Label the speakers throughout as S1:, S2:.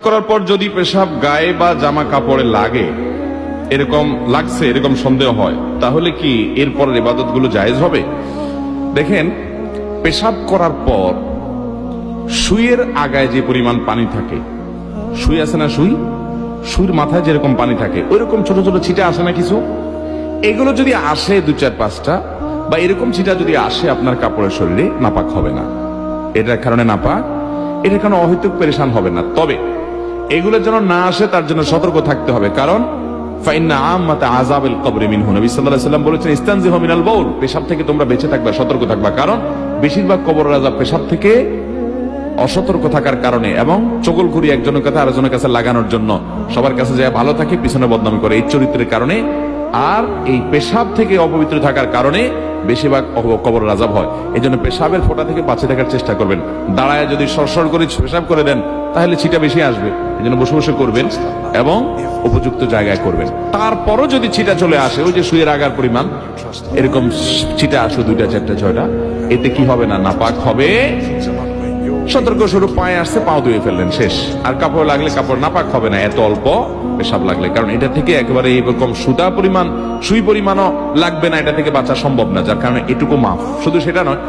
S1: করার পর যদি পেশাব গায়ে বা জামা কাপড়ে লাগে, এরকম লাগছে, এরকম সন্দেহ হয়, তাহলে কি এরপরের ইবাদত গুলো জায়েজ হবে? দেখেন, পেশাব করার পর সুইয়ের আগায় যে পরিমাণ পানি থাকে, সুই আছে না, সুইর মাথায় যেরকম পানি থাকে ওইরকম ছোট ছোট ছিটা আসে না কিছু, এগুলো যদি আসে 2-4-5টা বা এরকম ছিটা যদি আসে আপনার কাপড়ের শরীরে, নাপাক হবে না। এটার কারণে নাপাক, এটার কারণে অহেতুক পেরেশান হবে না। তবে এগুলোর যেন না আসে তার জন্য সতর্ক থাকতে হবে, কারণ ফাইন্না আম্মাতা আযাবিল কবরি মিনহু, নবী সাল্লাল্লাহু আলাইহি ওয়াসাল্লাম বলেছেন ইস্তানজিহু মিনাল বাউল, পেশাব থেকে তোমরা বেঁচে থাকবা, সতর্ক থাকবা, কারণ বেশিরভাগ কবরের আযাব পেশাব থেকে অসতর্ক থাকার কারণে এবং চগলখুরি একজনের কাছে আরেকজনের কাছে লাগানোর জন্য, সবার কাছে যায় ভালো থাকে পিছনে বদনামি করে, এই চরিত্রের কারণে আর এই পেশাব থেকে অপবিত্র থাকার কারণে বেশিরভাগ কবরের আযাব হয়। এই জন্য পেশাবের ফোঁটা থেকে বাঁচে থাকার চেষ্টা করবেন। দাঁড়ায় যদি সরসর করে পেশাব করে দেন তাহলে ছিটা বেশি আসবে, এই জন্য বসে বসে করবেন এবং উপযুক্ত জায়গায় করবেন। তারপরও যদি ছিটা চলে আসে, ওই যে সুইয়ের আগার পরিমাণ এরকম ছিটা আসে 2টা 4টা 6টা, এতে কি হবে না, নাপাক হবে। সতর্ক স্বরূপ পায়ে আসছে, পাও ধুয়ে ফেললেন, শেষ। আর কাপড় লাগলে কাপড় নাপাক হবে না এত অল্প পেশাব লাগলে, কারণ এটা থেকে একেবারে এরকম সুই পরিমাণও লাগবে না, এটা থেকে বাঁচা সম্ভব না, যার কারণে এটুকু মাফ। শুধু সেটা নয়,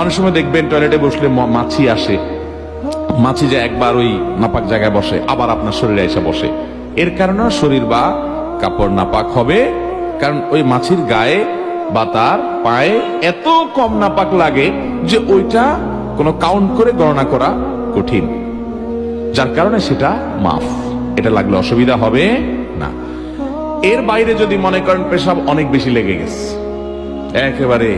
S1: অনেক সময় দেখবেন টয়লেটে বসলে মাছি আসে, মাছি যে একবার ওই নাপাক জায়গায় বসে আবার আপনার শরীরে এসে বসে, এর কারণে শরীর বা কাপড় নাপাক হবে, কারণ ওই মাছির গায়ে বা তার পায়ে এত কম নাপাক লাগে যে ওইটা কোনো কাউন্ট করে গণনা করা কঠিন, যার কারণে সেটা মাফ, এটা লাগলে অসুবিধা হবে না। এর বাইরে যদি মনে করেন পেশাব অনেক বেশি লেগে গেছে, একেবারে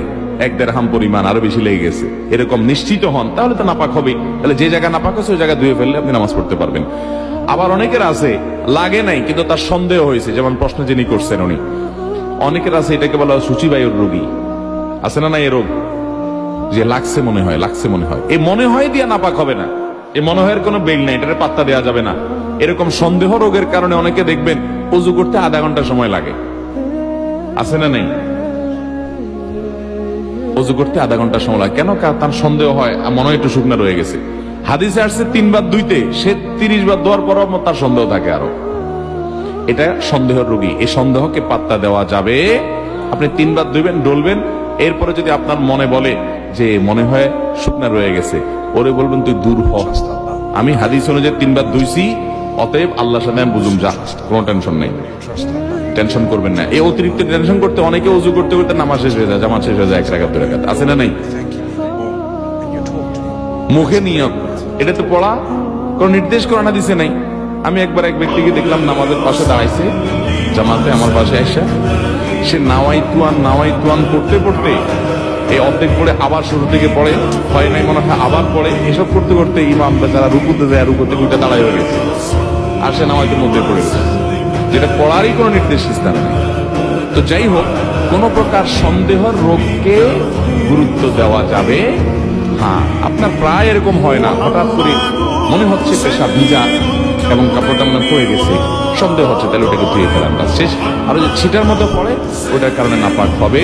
S1: 1-1.5 পরিমাণ আরো বেশি লেগে গেছে, এরকম নিশ্চিত হন, তাহলে তো নাপাক হবে। তাহলে যে জায়গা নাপাক আছে ওই জায়গা ধুয়ে ফেললে আপনি নামাজ পড়তে পারবেন। আবার অনেকের আছে লাগে নাই কিন্তু তার সন্দেহ হয়েছে, যেমন প্রশ্ন যিনি করছেন উনি, অনেকের আছে এটাকে বলা হয় সূচিবায়ুর রোগী, আছে না এই রোগ, যে লাগছে মনে হয়, এই মনে হয় দিয়া নাপাক হবে না, এই মনে হয় কোনো বেল নাই, এটার পাত্তা দেওয়া যাবে না। এরকম সন্দেহ রোগের কারণে অনেকে দেখবেন ওযু করতে আধা ঘন্টা সময় লাগে, আছে না নাই, ওযু করতে আধা ঘন্টা সময় লাগে কেন? তার সন্দেহ হয় মনে হয় একটু শুকনা রয়ে গেছে। হাদিসে আসছে 3 বার ধুইতে, সে 30 বার ধোয়ার পরও তার সন্দেহ থাকে আরো, এটা সন্দেহের রোগী। এই সন্দেহকে পাত্তা দেওয়া যাবে। আপনি 3 বার ধুইবেন, ডলবেন, এরপরে যদি আপনার মনে বলে যে মনে হয় শুকনা রয়ে গেছে, ওরে বলবেন তুই দূর হ, আমি হাদিস অনুযায়ী 3 বার ধুইছি, অতএব আল্লাহর সাথে আমি বুঝুম, যা, কোনো টেনশন নেই, টেনশন করবেন না। এই অতিরিক্ত টেনশন করতে অনেকে ওযু করতে করতে নামাজ শেষ হয়ে যায়, জামাত শেষ হয়ে যায় 1 রাকাত 2 রাকাত, আছে না নাই? মুখে নিয়ত, এটা তো পড়া কোন নির্দেশ করানো দিছে নাই। আমি একবার এক ব্যক্তিকে দেখলাম নামাজের পাশে দাঁড়াইছে জামাতে, আমার পাশে এসে সে নাওয়াইতুয়ান পড়তে পড়তে এই অর্ধেক পড়ে আবার শুরু থেকে পড়ে, হয় নাই মনে হয় আবার পড়ে, এসব করতে করতে ইমাম বেচারা রুকুতে যায়, রুকুতে উল্টা দাঁড়াই হয়ে গেছে, আর সে নাওয়াইতুর মধ্যে পড়ে গেছে, যেটা পড়ারই কোনো নির্দেশ স্থানে নেই। তো যাই হোক, কোন প্রকার সন্দেহের রোগকে গুরুত্ব দেওয়া যাবে। হ্যাঁ, আপনার প্রায় এরকম হয় না, হঠাৎ করে মনে হচ্ছে পেশাব ভিজা এবং কাপড়টা মনে পড়ে গেছে, সন্দেহ হচ্ছে, তাহলে ওটাকে ধুয়ে ফেলাম, শেষ। আর ওই যে ছিটার মতো পড়ে, ওটার কারণে নাপাক হবে।